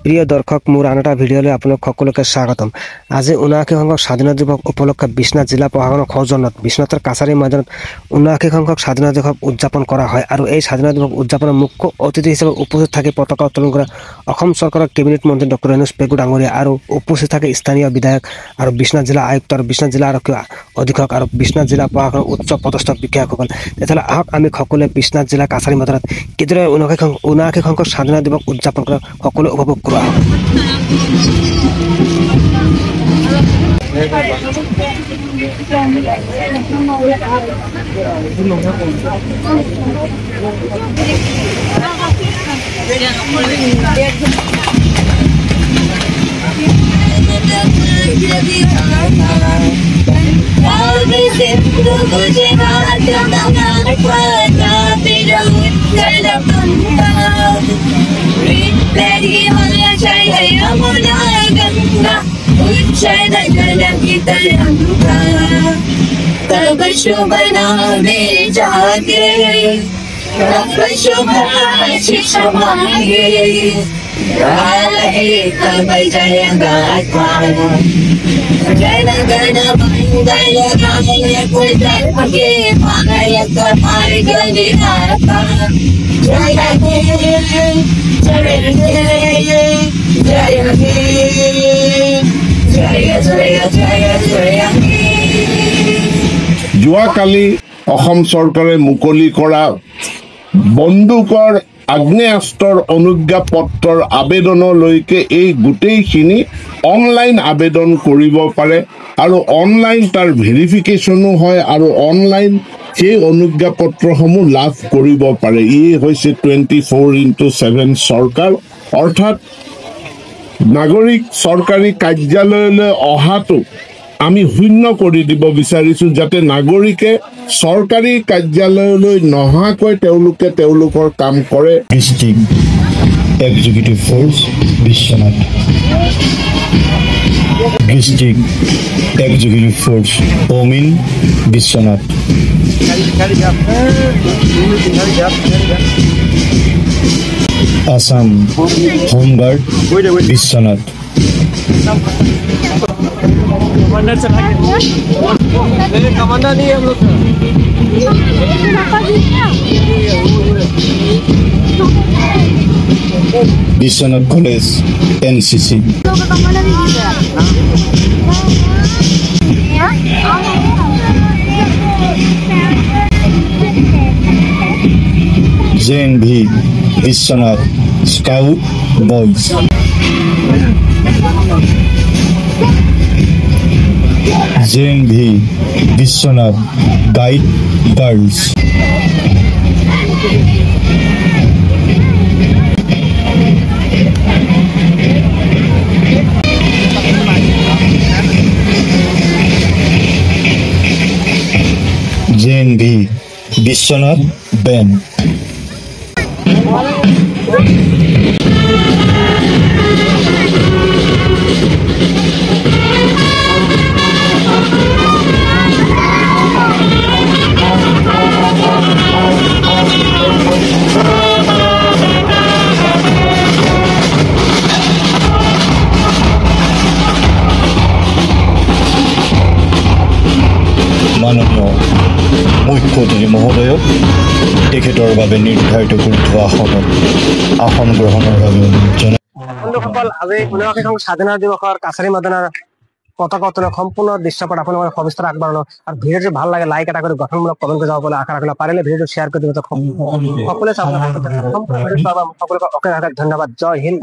প্ৰিয় দৰ্শক মোৰ আন এটা ভিডিঅ'লৈ আপোনাক সকলোকে স্বাগতম। আজি ৭৯ সংখ্যক স্বাধীনতা দিৱস উপলক্ষে বিশ্বনাথ জিলা প্ৰশাসনৰ সৌজন্যত বিশ্বনাথৰ কাছাৰী ময়দানত ৭৯ সংখ্যক স্বাধীনতা দিৱস উদযাপন কৰা হয় আৰু এই স্বাধীনতা দিৱস উদযাপনৰ মুখ্য অতিথি হিচাপে উপস্থিত থাকি পতাকা উত্তোলন কৰা অসম চৰকাৰৰ কেবিনেট মন্ত্ৰী ডক্টৰ ৰেণুজ পেগু ডাঙৰীয়া আৰু উপস্থিত থাকে স্থানীয় বিধায়ক আৰু বিশ্বনাথ জিলা আয়ুক্ত আৰু বিশ্বনাথ জিলা আৰক্ষী অধীক্ষক আৰু বিশ্বনাথ জিলা প্ৰশাসনৰ উচ্চ পদস্থ বিষয়াসকল। তেতিয়াহ'লে আহক আমি সকলোৱে বিশ্বনাথ জিলা কাছাৰী ময়দানত কিদৰে ৭৯ সংখ্যক স্বাধীনতা দিৱস উদযাপন কৰা সকলোৱে উপভোগ কৰা হয়। तब शुभ नामे जागे तब शुभ आशीष मांगे गाए तब जय गाथा जन गण मंगल गाय पुत्र के पाय कपाल गनिनाथा जय हे जय हे जय हे जय जय जय जय हे। যোৱাকালি অসম চৰকাৰে মুকলি কৰা বন্দুকৰ আগ্নেয়াস্ত্ৰৰ অনুজ্ঞাপত্ৰৰ আবেদনলৈকে এই গোটেইখিনি অনলাইন আবেদন কৰিব পাৰে আৰু অনলাইন তাৰ ভেৰিফিকেশ্যনো হয় আৰু অনলাইন সেই অনুজ্ঞাপত্ৰসমূহ লাভ কৰিব পাৰে। ই হৈছে 24/7 চৰকাৰ, অৰ্থাৎ নাগৰিক চৰকাৰী কাৰ্যালয়লৈ অহাটো আমি শূন্য কৰি দিব বিচাৰিছোঁ, যাতে নাগৰিকে চৰকাৰী কাৰ্যালয়লৈ নহাকৈ তেওঁলোকে তেওঁলোকৰ কাম কৰে। District executive force Biswanath, district executive force অমিন বিশ্বনাথ, আসাম হোমগাৰ্ড বিশ্বনাথ, कमांडर नहीं है हम लोग Biswanath college NCC, JNV Biswanath scout boys, JNV Biswanath guide girls, JNV Biswanath band, মাননীয় মুখ্য অতিথি মহোদয়ক তেখেতৰ বাবে নিৰ্ধাৰিত কৰি থোৱা আসন গ্ৰহণৰ বাবে জনাই। বন্ধুসকল, আজি ৭৯ সংখ্যক স্বাধীনতা দিৱসৰ কাছাৰী ময়দানৰ পতাকা উত্তোলনৰ সম্পূৰ্ণ দৃশ্যপট আপোনালোকৰ সবিস্তাৰ আগবঢ়ালো আৰু ভিডিঅ'টো ভাল লাগে লাইক এটা কৰি গঠনমূলক কমেণ্ট কৰি যাব বুলি আশা ৰাখিলোঁ। পাৰিলে ভিডিঅ'টো শ্বেয়াৰ কৰি দিব, সকলোৱে চাব। সকলোকে অশেষ ধন্যবাদ। জয় হিন্দ।